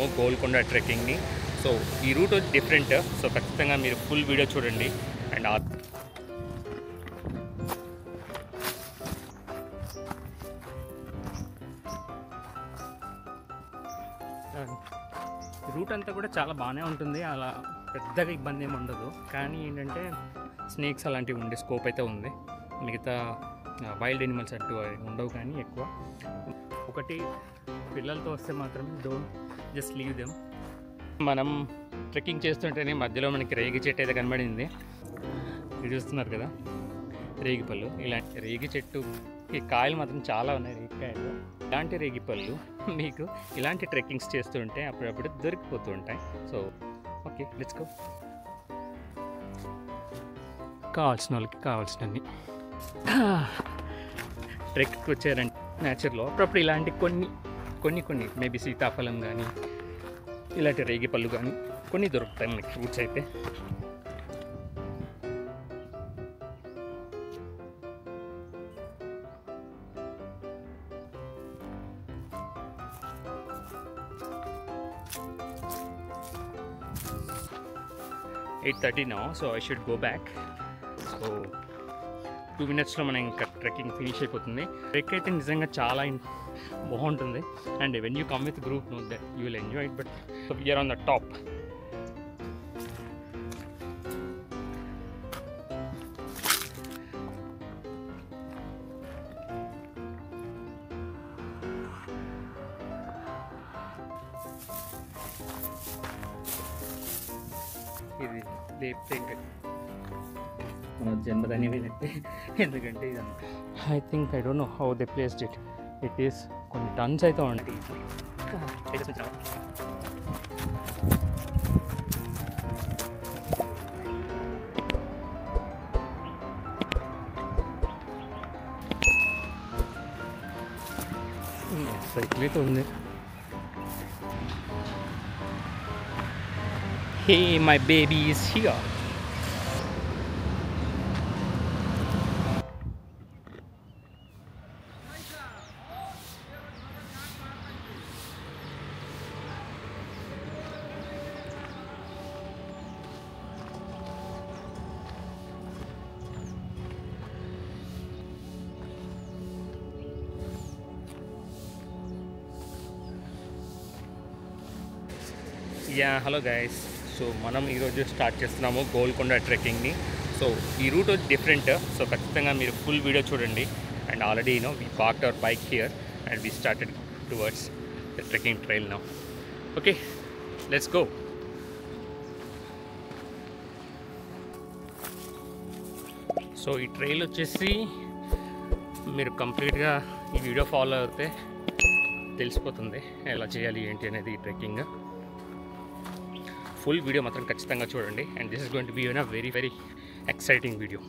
చేస్తున్నాము గోల్కొండ ట్రెక్కింగ్ని. సో ఈ route different, so ఖచ్చితంగా మీరు ఫుల్ వీడియో చూడండి. అండ్ రూట్ అంతా కూడా చాలా బాగానే ఉంటుంది, అలా పెద్దగా ఇబ్బంది ఏమి ఉండదు. కానీ ఏంటంటే స్నేక్స్ అలాంటివి ఉండే స్కోప్ అయితే ఉంది. మిగతా వైల్డ్ ఎనిమల్స్ అటు ఉండవు, కానీ ఎక్కువ ఒకటి పిల్లలతో వస్తే మాత్రం డోంట్ జస్ట్ లీవ్ దెమ్. మనం ట్రెక్కింగ్ చేస్తుంటేనే మధ్యలో మనకి రేగి చెట్టు అయితే కనబడింది, ఇది చూస్తున్నారు కదా, రేగి పళ్ళు. ఇలాంటి రేగి చెట్టుకి కాయలు మాత్రం చాలా ఉన్నాయి, రేగికాయలు. ఇలాంటి రేగి పళ్ళు మీకు ఇలాంటి ట్రెక్కింగ్స్ చేస్తుంటే అప్పుడప్పుడు దొరికిపోతూ ఉంటాయి. So okay, let's go. కావాల్సిన వాళ్ళకి కావాల్సినవి ట్రెక్కి వచ్చారంటే నేచర్లో అప్పుడప్పుడు ఇలాంటి కొన్ని మేబీ సీతాఫలం కానీ ఇలాంటి రేగి పళ్ళు కానీ కొన్ని దొరుకుతాయి మనకి ఫ్రూట్స్ అయితే. Eight 30 now, so I should go back. So 2 minutesలో మనం ఇంకా ట్రెక్కింగ్ ఫినిష్ అయిపోతుంది. ట్రెక్ అయితే నిజంగా చాలా బాగుంటుంది. And when you come with group know that you will enjoy it. But we are on the top. ఇది లేపితే మన జన్మదని వెళ్ళినట్టే, ఎందుకంటే ఇది I think I don't know how they placed it. It is కొన్ని టన్స్ అయితే ఉంటాయి. సైకిల్ అయితే ఉంది. Hey, my baby is here. Yeah, hello guys. So మనం ఈరోజు స్టార్ట్ చేస్తున్నాము గోల్కొండ ట్రెక్కింగ్ని. సో ఈ రూట్ డిఫరెంట్, సో ఖచ్చితంగా మీరు ఫుల్ వీడియో చూడండి. And already we parked our bike here and we started towards the trekking trail now. Okay, let's go. So ఈ trial వచ్చేసి మీరు కంప్లీట్గా ఈ వీడియో ఫాలో అయితే తెలిసిపోతుంది ఎలా చేయాలి ఏంటి అనేది ఈ ట్రెక్కింగ్. ఫుల్ వీడియో మాత్రం ఖచ్చితంగా చూడండి. And this is going to be a very very exciting video.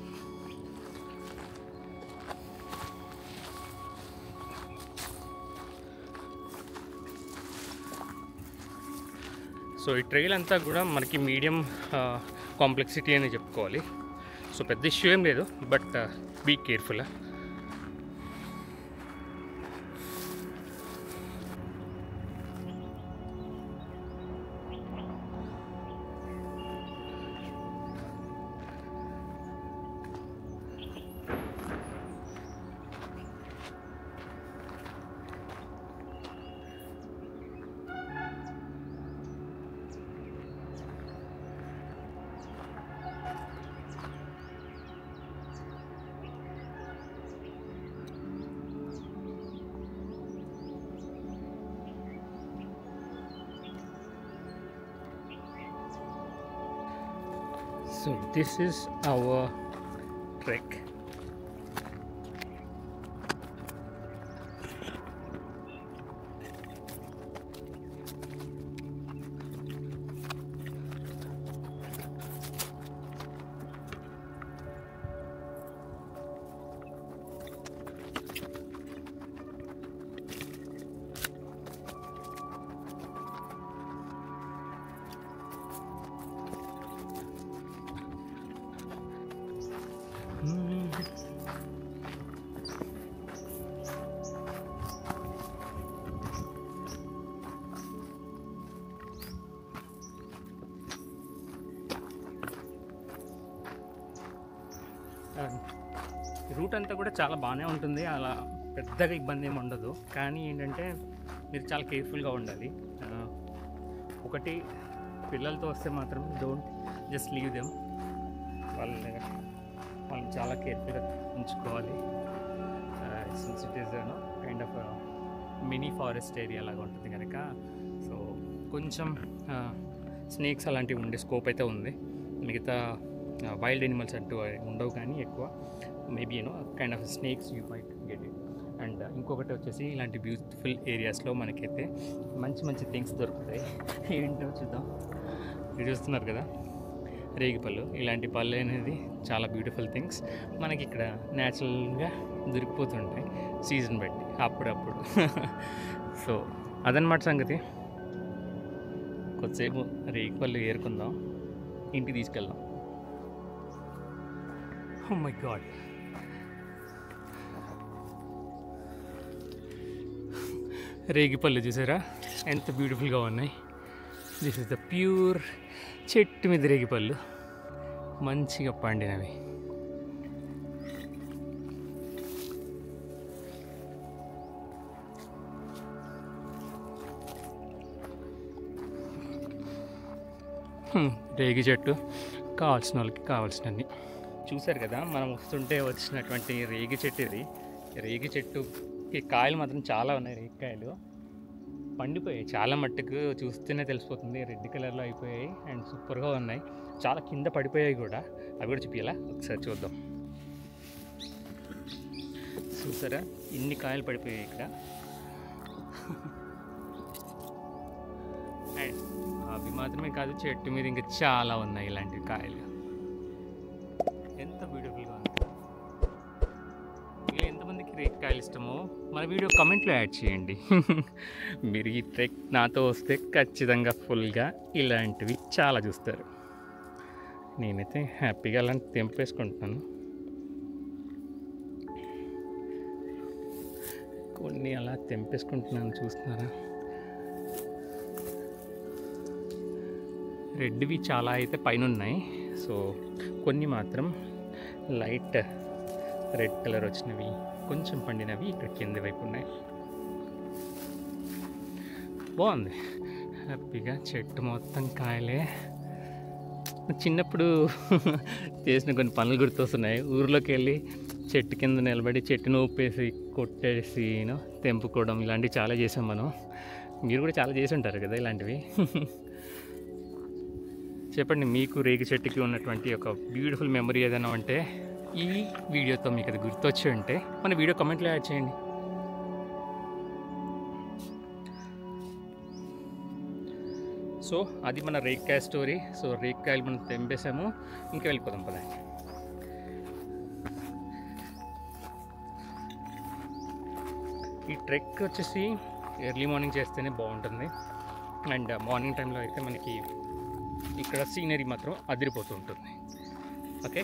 So ఈ ట్రైల్ అంతా కూడా మనకి మీడియం కాంప్లెక్సిటీ అని చెప్పుకోవాలి. సో పెద్ద ఇష్యూ ఏం లేదు, but be careful. So this is our trek. Route అంతా కూడా చాలా బాగానే ఉంటుంది, అలా పెద్దగా ఇబ్బంది ఏమి ఉండదు. కానీ ఏంటంటే మీరు చాలా కేర్ఫుల్గా ఉండాలి. ఒకటి, పిల్లలతో వస్తే మాత్రం డోంట్ జస్ట్ లీవ్ దెమ్, వాళ్ళని చాలా కేర్ఫుల్గా ఉంచుకోవాలి. Since it is kind of mini forest area లాగా ఉంటుంది కనుక, సో కొంచెం స్నేక్స్ అలాంటివి ఉండే స్కోప్ అయితే ఉంది. మిగతా వైల్డ్ ఎనిమల్స్ అంటూ ఉండవు, కానీ ఎక్కువ maybe kind of snakes you might get it. And ఇంకొకటి వచ్చేసి ఇలాంటి బ్యూటిఫుల్ ఏరియాస్లో మనకైతే మంచి మంచి థింగ్స్ దొరుకుతాయి. ఏంటో చూద్దాం. మీరు చూస్తున్నారు కదా రేగిపళ్ళు, ఇలాంటి పళ్ళు అనేది చాలా బ్యూటిఫుల్ థింగ్స్ మనకి ఇక్కడ న్యాచురల్గా దొరికిపోతుంటాయి సీజన్ బట్టి అప్పుడప్పుడు. సో అదనమాట సంగతి. కొద్దిసేపు రేగిపళ్ళు ఏరుకుందాం, ఇంటికి తీసుకెళ్దాం. ఓ మై గాడ్, రేగిపళ్ళు చూసారా ఎంత బ్యూటిఫుల్గా ఉన్నాయి. దిస్ ఇస్ ద ప్యూర్ చెట్టు మీద రేగిపళ్ళు, మంచిగా పండినవి. రేగి చెట్టు కావాల్సిన వాళ్ళకి కావాల్సినన్ని. చూశారు కదా మనం వస్తుంటే వచ్చినటువంటి రేగి చెట్టు ఇది. రేగి చెట్టుకి కాయలు మాత్రం చాలా ఉన్నాయి, రేగికాయలు పండిపోయాయి చాలా మట్టుకు, చూస్తేనే తెలిసిపోతుంది. రెడ్ కలర్లో అయిపోయాయి అండ్ సూపర్గా ఉన్నాయి. చాలా కింద పడిపోయాయి కూడా, అవి కూడా చూపించాలా ఒకసారి చూద్దాం. చూసారా ఇన్ని కాయలు పడిపోయాయి ఇక్కడ. అండ్ అవి మాత్రమే కాదు, చెట్టు మీద ఇంకా చాలా ఉన్నాయి ఇలాంటి కాయలు. ఎంత బ్యూటిఫుల్గా ఉంది. ఇలా ఎంతమందికి రేగికాయలు ఇష్టమో మన వీడియో కమెంట్లో యాడ్ చేయండి. మీరు ఈ ట్రెక్ నాతో వస్తే ఖచ్చితంగా ఫుల్గా ఇలాంటివి చాలా చూస్తారు. నేనైతే హ్యాపీగా అలాంటి తెంపేసుకుంటున్నాను. కొన్ని అలా తెంపేసుకుంటున్నాను, చూస్తున్నారా. రెడ్వి చాలా అయితే పైన ఉన్నాయి, సో కొన్ని మాత్రం లైట్ రెడ్ కలర్ వచ్చినవి, కొంచెం పండినవి ఇక్కడ కింద వైపు ఉన్నాయి. బాగుంది, హ్యాపీగా చెట్టు మొత్తం కాయలే. చిన్నప్పుడు చేసిన కొన్ని పనులు గుర్తొస్తున్నాయి. ఊర్లోకి వెళ్ళి చెట్టు కింద నిలబడి చెట్టును ఊపేసి కొట్టేసి తెంపుకోవడం, ఇలాంటివి చాలా చేసాం మనం. మీరు కూడా చాలా చేసి ఉంటారు కదా ఇలాంటివి. చెప్పండి, మీకు రేగి చెట్టుకి ఉన్నటువంటి ఒక బ్యూటిఫుల్ మెమరీ ఏదైనా ఉంటే ఈ వీడియోతో మీకు అది గుర్తొచ్చి ఉంటే మన వీడియో కమెంట్లో యాడ్ చేయండి. సో అది మన రేగికాయ స్టోరీ. సో రేగికాయలు మనం తెంపేసాము, ఇంకా వెళ్ళిపోదాం పద. ఈ ట్రెక్ వచ్చేసి ఎర్లీ మార్నింగ్ చేస్తేనే బాగుంటుంది. అండ్ మార్నింగ్ టైంలో అయితే మనకి ఇక్కడ సీనరీ మాత్రం అదిరిపోతూ ఉంటుంది. ఓకే,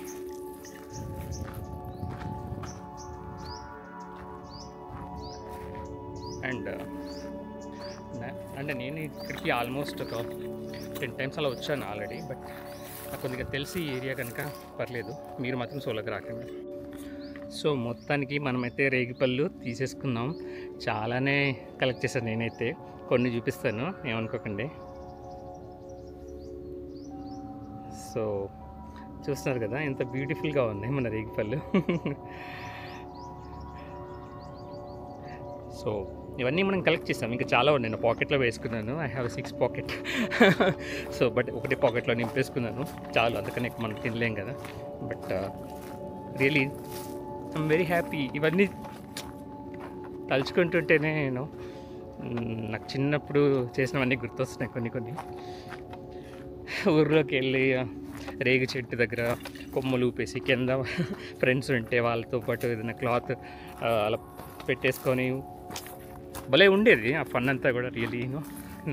అండ్ అంటే నేను ఇక్కడికి ఆల్మోస్ట్ ఒక 10 times అలా వచ్చాను ఆల్రెడీ. బట్ నాకు కొద్దిగా తెలిసి ఏరియా కనుక పర్లేదు, మీరు మాత్రం సోలోకి రాకండి. సో మొత్తానికి మనమైతే రేగిపళ్ళు తీసేసుకున్నాం. చాలానే కలెక్ట్ చేశాను నేనైతే, కొన్ని చూపిస్తాను ఏమనుకోకండి. సో చూస్తున్నారు కదా ఎంత బ్యూటిఫుల్గా ఉన్నాయి మన రేగిపళ్ళు. సో ఇవన్నీ మనం కలెక్ట్ చేసాం, ఇంకా చాలా ఉన్నాయి. నేను పాకెట్లో వేసుకున్నాను. I have 6 pocket. So but ఒకటి పాకెట్లో నింపేసుకున్నాను చాలు, అందుకని మనం తినలేం కదా. But really I'm very happy. ఇవన్నీ తలుచుకుంటుంటేనే నాకు చిన్నప్పుడు చేసినవన్నీ గుర్తొస్తున్నాయి కొన్ని కొన్ని. ఊర్లోకి వెళ్ళి రేగి చెట్టు దగ్గర కొమ్మలు ఊపేసి కింద ఫ్రెండ్స్ ఉంటే వాళ్ళతో పాటు ఏదైనా క్లాత్ అలా పెట్టేసుకొని భలే ఉండేది ఆ ఫన్ అంతా కూడా. Really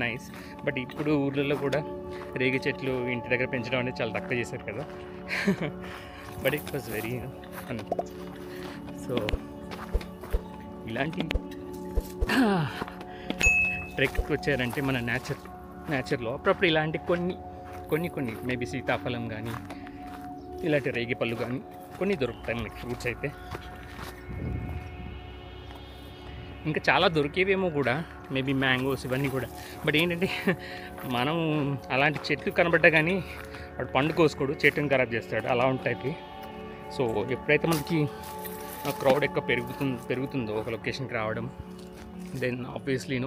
nice. బట్ ఇప్పుడు ఊర్లలో కూడా రేగి చెట్లు ఇంటి దగ్గర పెంచడం అనేది చాలా తక్కువ చేశారు కదా. But it was very fun. So ఇలాంటి ట్రెక్కి వచ్చారంటే మన నేచర్లో అప్పుడప్పుడు ఇలాంటి కొన్ని మేబీ సీతాఫలం కానీ ఇలాంటి రేగిపళ్ళు కానీ కొన్ని దొరుకుతాయి మనకి ఫ్రూట్స్ అయితే. ఇంకా చాలా దొరికేవేమో కూడా, మేబీ మ్యాంగోస్ ఇవన్నీ కూడా. బట్ ఏంటంటే మనం అలాంటి చెట్లు కనబడ్డా కానీ వాడు పండు కోసుకోడు, చెట్టుని ఖరాబ్ చేస్తాడు, అలా ఉంటాయి. సో ఎప్పుడైతే మనకి క్రౌడ్ ఎక్కువ పెరుగుతుందో ఒక లొకేషన్కి రావడం, దెన్ ఆబ్వియస్లీ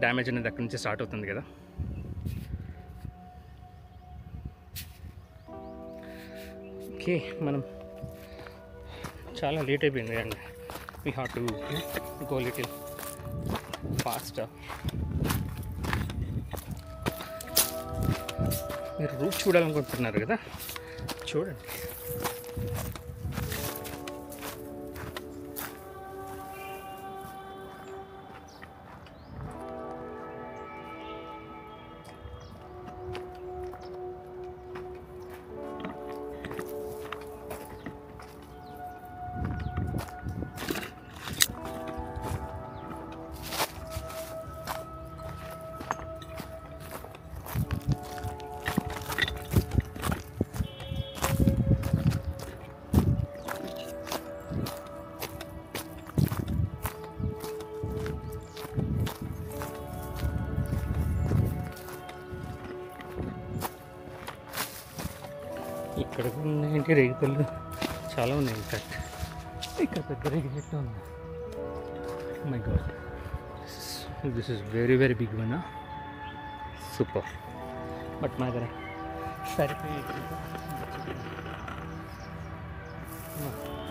డ్యామేజ్ అనేది అక్కడి నుంచి స్టార్ట్ అవుతుంది కదా. ఓకే, మనం చాలా లేట్ అయిపోయింది and we have to go little fast. మీరు రూట్ చూడాలనుకుంటున్నారు కదా, చూడండి. ఇక్కడ ఉన్నాయంటే రేగిపళ్ళు చాలా ఉన్నాయి. ఇన్ఫాక్ట్ ఇక్కడ పెద్ద రేగి చెట్టు ఉంది. My god, this is very very big one. Super. But మా దగ్గర సరిపోయి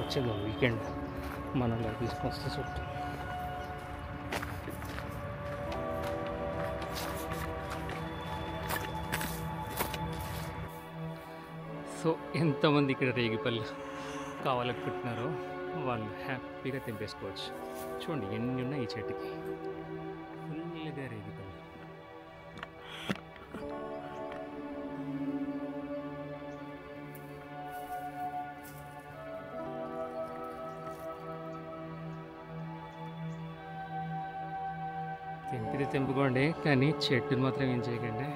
వచ్చేది వీకెండ్ మనలో తీసుకొస్తే చుట్టూ. సో ఎంతమంది ఇక్కడ రేగిపళ్ళు కావాలనుకుంటున్నారో వాళ్ళు హ్యాపీగా తెంపేసుకోవచ్చు. చూడండి ఎన్ని ఉన్నాయి ఈ చెట్టుకి, ఫుల్గా రేగిపళ్ళు. తెంపితే తెంపుకోండి, కానీ చెట్టుని మాత్రం ఏం చేయకండి.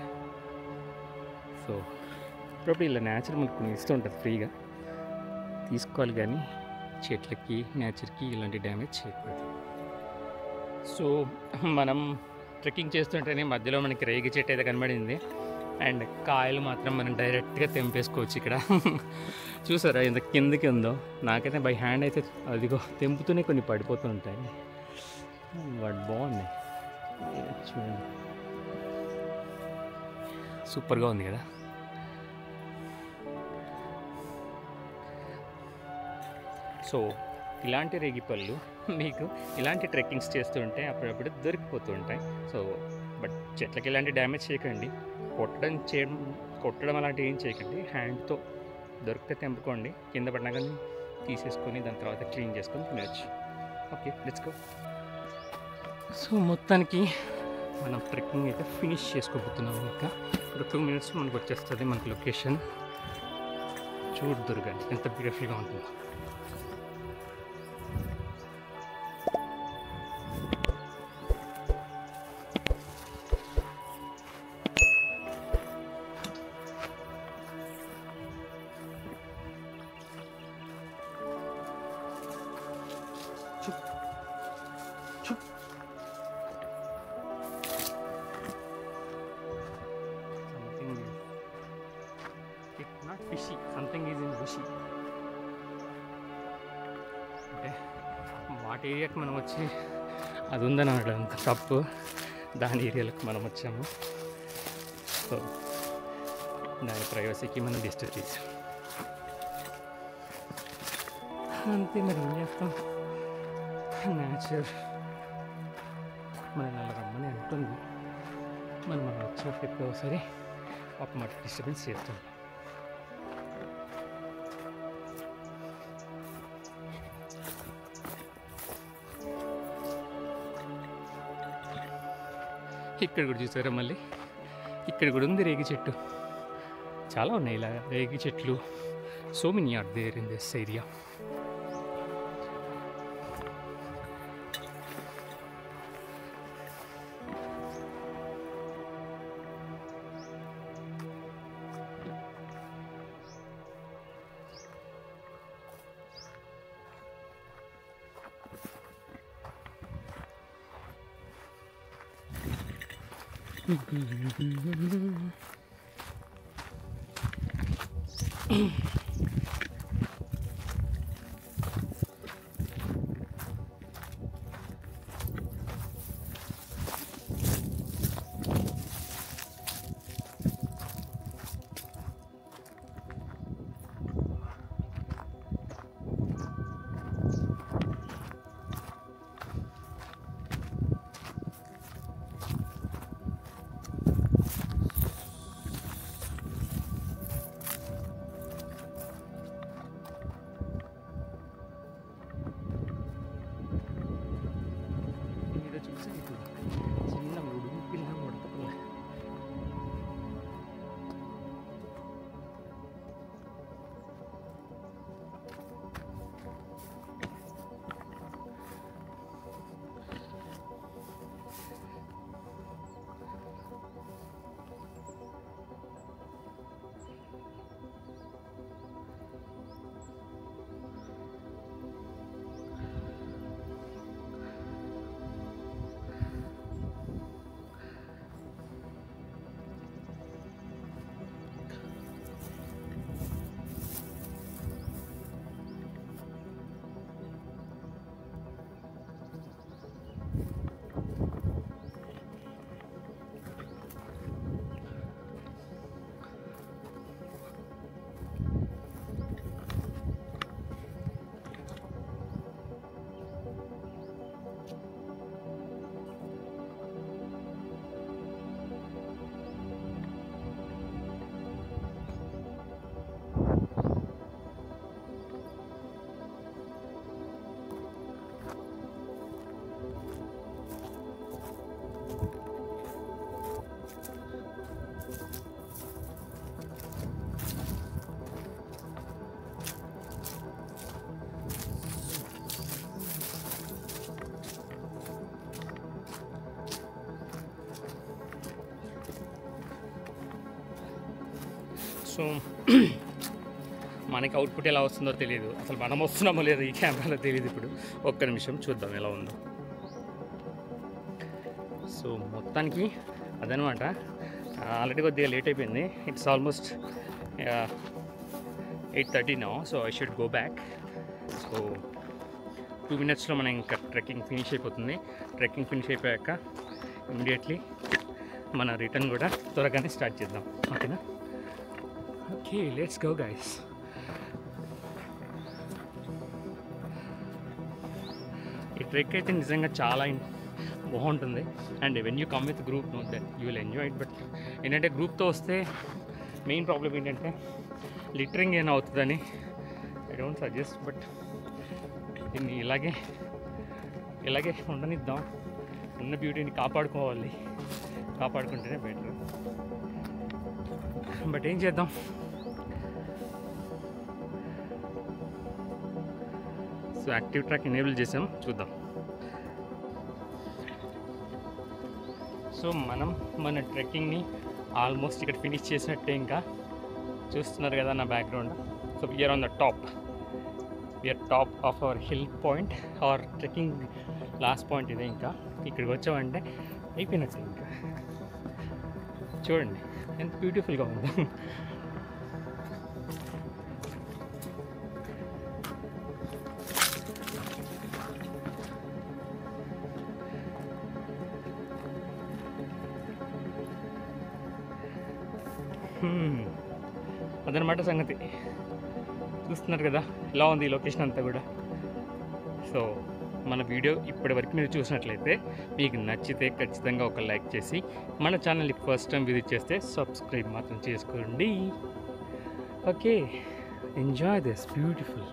సో ఇప్పుడు ఇలా నేచర్ మనకు కొన్ని ఇస్తూ ఉంటుంది, ఫ్రీగా తీసుకోవాలి, కానీ చెట్లకి నేచర్కి ఇలాంటి డ్యామేజ్ చేయకూడదు. సో మనం ట్రెక్కింగ్ చేస్తుంటేనే మధ్యలో మనకి రేగి చెట్టు అయితే కనబడింది, అండ్ కాయలు మాత్రం మనం డైరెక్ట్గా తెంపేసుకోవచ్చు. ఇక్కడ చూసారా ఎంత కిందకి ఉందో. నాకైతే బై హ్యాండ్ అయితే అదిగో తెంపుతూనే కొన్ని పడిపోతూ ఉంటాయి. వాడు బాగున్నాయి చూడండి, సూపర్గా ఉంది కదా. సో ఇలాంటి రేగిపళ్ళు మీకు ఇలాంటి ట్రెక్కింగ్స్ చేస్తుంటే అప్పుడప్పుడు దొరికిపోతూ ఉంటాయి. సో బట్ చెట్లకి ఇలాంటి డ్యామేజ్ చేయకండి, కొట్టడం అలాంటివి ఏం చేయకండి. హ్యాండ్తో దొరికితే తెంపుకోండి, కింద పడినా కానీ తీసేసుకొని దాని తర్వాత క్లీన్ చేసుకొని తినచ్చు. Okay, let's go. సో మొత్తానికి మనం ట్రెక్కింగ్ అయితే ఫినిష్ చేసుకోబోతున్నాము. ఇంకా ఒక 2 minutes మనకు వచ్చేస్తుంది మనకి లొకేషన్. చూడుదురు కానీ ఎంత బ్యూటిఫుల్గా ఉంటుందో. Not fishy, something is in bushy. అంటే వాటి ఏరియాకి మనం వచ్చి అది ఉందని అనడం తప్పు, దాని ఏరియాలకు మనం వచ్చాము. సో దాని ప్రైవసీకి మనం డిస్టర్బ్ చేసాం అంతే. మరి ఏం చేస్తాం, నేచర్ మనం అలా రమ్మని అంటుంది, మనం అలా వచ్చేటప్పుడు ఎక్కువ సరే ఒక మాట డిస్టర్బెన్స్ చేస్తాం. ఇక్కడ కూడా చూసారా, మళ్ళీ ఇక్కడ కూడా ఉంది రేగి చెట్టు. చాలా ఉన్నాయి ఇలా రేగి చెట్లు. So many are there in this area. చిన్న ఉడుగు పిల్ల ఉడతపిల్ల. సో మనకి అవుట్పుట్ ఎలా వస్తుందో తెలియదు, అసలు మనం వస్తున్నామో లేదో ఈ కెమెరాలో తెలియదు. ఇప్పుడు ఒక్క నిమిషం చూద్దాం ఎలా ఉందో. సో మొత్తానికి అదనమాట. ఆల్రెడీ కొద్దిగా లేట్ అయిపోయింది. It's almost 8:30 now. So I should go back. So 2 minutesలో మనం ఇంకా ట్రెక్కింగ్ ఫినిష్ అయిపోతుంది. ట్రెక్కింగ్ ఫినిష్ అయిపోయాక ఇమ్మీడియట్లీ మన రిటర్న్ కూడా త్వరగానే స్టార్ట్ చేద్దాం. ఓకేనా? Okay, let's go guys. ఈ ట్రెక్ అయితే నిజంగా చాలా బాగుంటుంది. And when you come with group know that you will enjoy it. But ఏంటంటే గ్రూప్తో వస్తే మెయిన్ ప్రాబ్లం ఏంటంటే లిటరింగ్ ఏమైనా అవుతుందని ఐ డోంట్ సజెస్ట్. బట్ దీన్ని ఇలాగే ఉండనిద్దాం. ఉన్న బ్యూటీని కాపాడుకుంటేనే బెటర్. బట్ ఏం చేద్దాం, సో యాక్టివ్ ట్రాక్ ఎనేబుల్ చేసాం, చూద్దాం. సో మనం మన ట్రెక్కింగ్ని ఆల్మోస్ట్ ఇక్కడ ఫినిష్ చేసినట్టే. ఇంకా చూస్తున్నారు కదా నా background. So we are on the top of our hill point. Our trekking last point ఇదే. ఇంకా ఇక్కడికి వచ్చామంటే అయిపోయినట్టు. ఇంకా చూడండి ఎంత బ్యూటిఫుల్గా ఉందో. అదనమాట సంగతి. చూస్తున్నారు కదా ఎలా ఉంది ఈ లొకేషన్ అంతా కూడా. సో మన వీడియో ఇప్పటివరకు మీరు చూసినట్లయితే మీకు నచ్చితే ఖచ్చితంగా ఒక లైక్ చేసి, మన ఛానల్ని ఫస్ట్ టైం విజిట్ చేస్తే సబ్స్క్రైబ్ మాత్రం చేసుకోండి. Okay, enjoy this beautiful.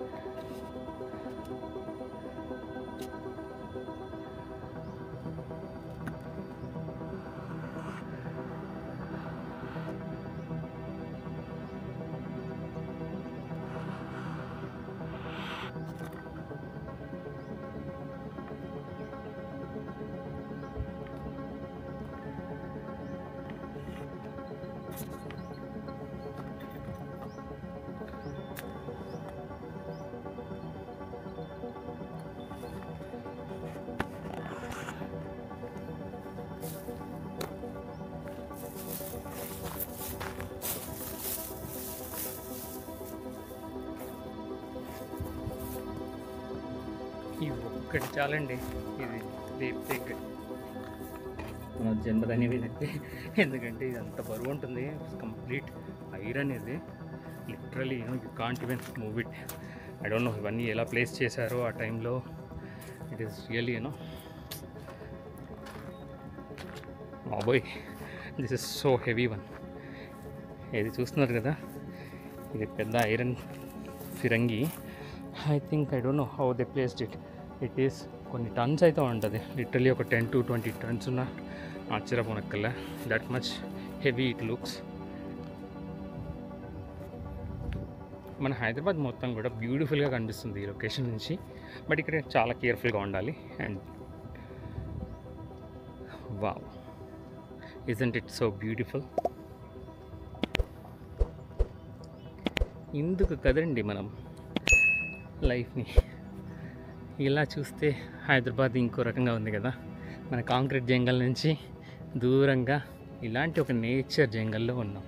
ఒక్కటి చాలండి. ఇది దీప్తిక్ మన జన్మదనేది అయితే, ఎందుకంటే ఇది అంత బరువు ఉంటుంది. కంప్లీట్ ఐరన్ ఇది. Literally you can't even move it. I don't know ఇవన్నీ ఎలా ప్లేస్ చేశారో ఆ టైంలో. ఇట్ ఈస్ రియల్లీ బాబోయ్, this is so heavy one. ఇది చూస్తున్నారు కదా, ఇది పెద్ద ఐరన్ ఫిరంగి. I think I don't know how they placed it. It is కొన్ని టన్స్ అయితే ఉంటుంది. లిటరలీ ఒక 10 to 20 టన్స్ ఉన్న ఆశ్చర్యపోనక్కల్లా. That much heavy it looks. మన హైదరాబాద్ మొత్తం కూడా బ్యూటిఫుల్గా కనిపిస్తుంది ఈ లొకేషన్ నుంచి. బట్ ఇక్కడ చాలా కేర్ఫుల్గా ఉండాలి. And wow, isn't it so beautiful. ఇందుకు కదండి మనం లైఫ్ని ఇలా చూస్తే హైదరాబాద్ ఇంకో రకంగా ఉంది కదా. మన కాంక్రీట్ జంగల్ నుంచి దూరంగా ఇలాంటి ఒక నేచర్ జంగల్లో ఉన్నాం.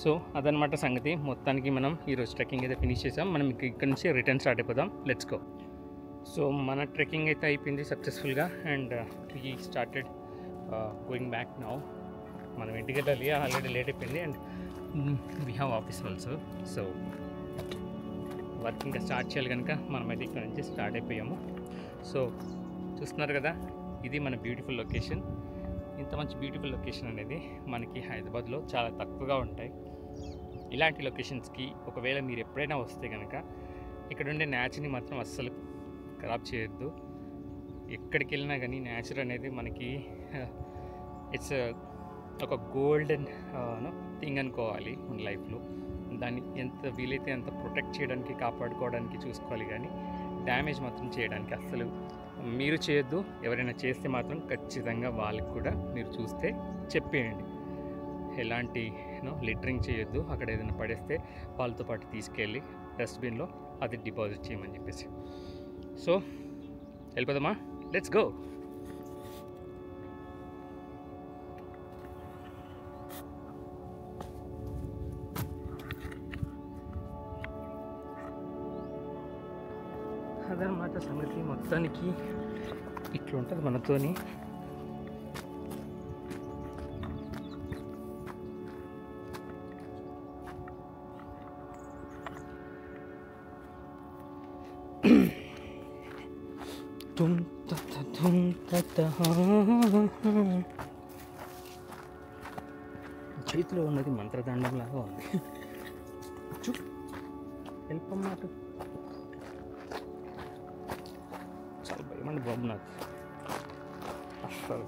సో అదనమాట సంగతి. మొత్తానికి మనం ఈరోజు ట్రెక్కింగ్ అయితే ఫినిష్ చేసాం. మనం ఇక్కడ నుంచి రిటర్న్ స్టార్ట్ అయిపోదాం. Let's go. సో మన ట్రెక్కింగ్ అయితే అయిపోయింది సక్సెస్ఫుల్గా. And we started going back now. మనం ఇంటికి వెళ్ళాలి, ఆల్రెడీ లేట్ అయిపోయింది. And we have office also. So work ఇంకా స్టార్ట్ చేయాలి కనుక మనమైతే ఇక్కడ నుంచి స్టార్ట్ అయిపోయాము. సో చూస్తున్నారు కదా, ఇది మన బ్యూటిఫుల్ లొకేషన్. ఇంత మంచి బ్యూటిఫుల్ లొకేషన్ అనేది మనకి హైదరాబాద్లో చాలా తక్కువగా ఉంటాయి. ఇలాంటి లొకేషన్స్కి ఒకవేళ మీరు ఎప్పుడైనా వస్తే కనుక ఇక్కడ ఉండే న్యాచుర్ని మాత్రం అస్సలు ఖరాబ్ చేయొద్దు. ఎక్కడికి వెళ్ళినా కానీ నేచర్ అనేది మనకి ఇట్స్ ఒక గోల్డెన్ థింగ్ అనుకోవాలి మన లైఫ్లో. దాన్ని ఎంత వీలైతే అంత ప్రొటెక్ట్ చేయడానికి, కాపాడుకోవడానికి చూసుకోవాలి. కానీ డ్యామేజ్ మాత్రం చేయడానికి అస్సలు మీరు చేయొద్దు. ఎవరైనా చేస్తే మాత్రం ఖచ్చితంగా వాళ్ళకి కూడా మీరు చూస్తే చెప్పేయండి. ఎలాంటి లిటరింగ్ చేయొద్దు. అక్కడ ఏదైనా పడేస్తే వాళ్ళతో పాటు తీసుకెళ్ళి డస్ట్బిన్లో అది డిపాజిట్ చేయమని చెప్పేసి. సో వెళ్ళిపోదామా? Let's go. అదనమాట సంగతి. మొత్తానికి ఇట్లా ఉంటుంది మనతోని. చేతిలో ఉన్నది మంత్రదండం లాగా ఉంది. వెళ్ళిపోమాట. చాలా భయం అండి బాబు నాకు. అసలు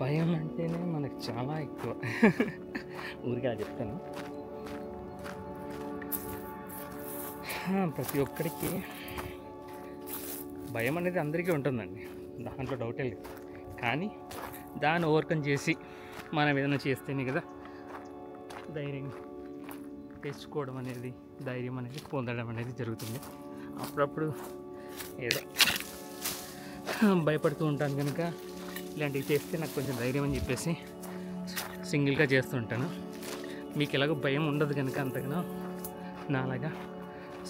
భయం అంటేనే మనకు చాలా ఎక్కువ. ఊరిగా చెప్తాను. ప్రతి ఒక్కరికి భయం అనేది అందరికీ ఉంటుందండి, దాంట్లో డౌటే లేదు. కానీ దాన్ని ఓవర్కమ్ చేసి మనం ఏదైనా చేస్తేనే కదా ధైర్యం తెచ్చుకోవడం అనేది, ధైర్యం అనేది పొందడం అనేది జరుగుతుంది. అప్పుడప్పుడు ఏదో భయపడుతూ ఉంటాను కనుక ఇలాంటివి చేస్తే నాకు కొంచెం ధైర్యం అని చెప్పేసి సింగిల్గా చేస్తూ ఉంటాను. మీకు ఎలాగో భయం ఉండదు కనుక అంతగానో నాలాగా.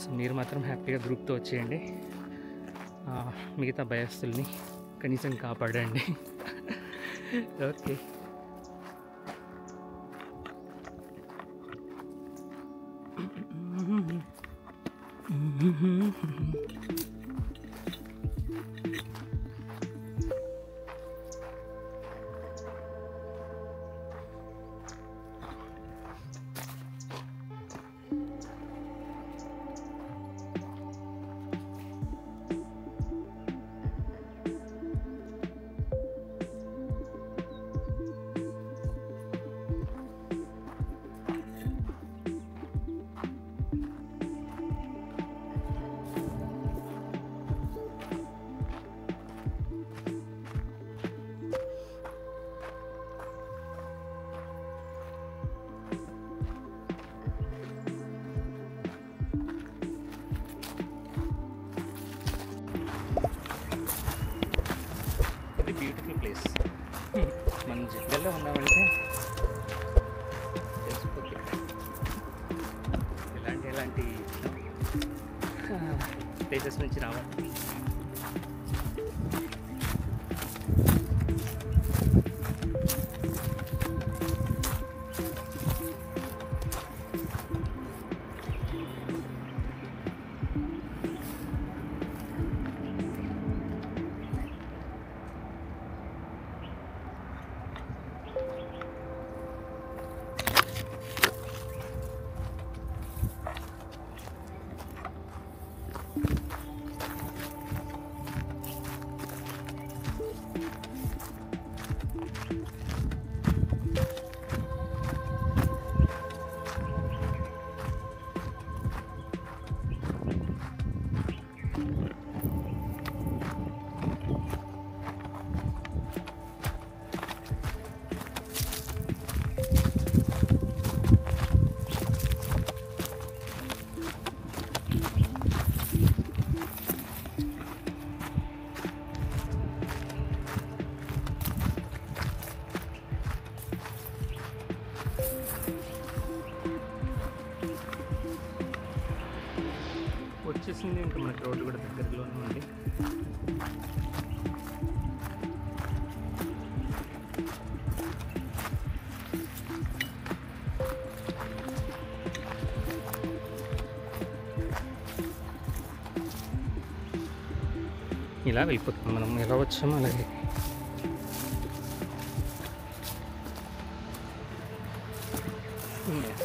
సో మీరు మాత్రం హ్యాపీగా గ్రూప్తో వచ్చేయండి. మిగతా భయస్తుల్ని కనీసం కాపాడండి. ఓకే. పల్లెల్లో ఉన్నామంటే తెలిసిపోతుంది ఎలాంటి ప్లేసెస్ నుంచి రావాలి. వచ్చేసింది ఇంకా మనకి రోడ్డు కూడా దగ్గరలోనే ఉంది. ఇలా వెళ్ళిపోతుంది, మనం ఎలా వచ్చామో అలాగే.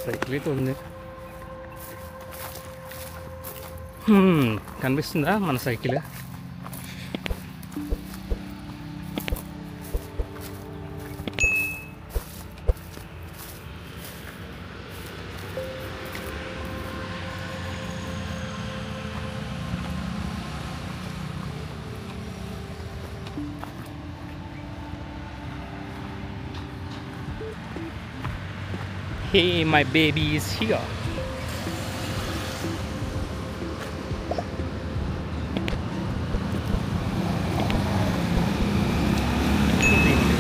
సైకిల్ అయితే ఉంది. కనిపిస్తుందా మన cycle? Hey, my baby is here.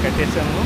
కట్టేసాము.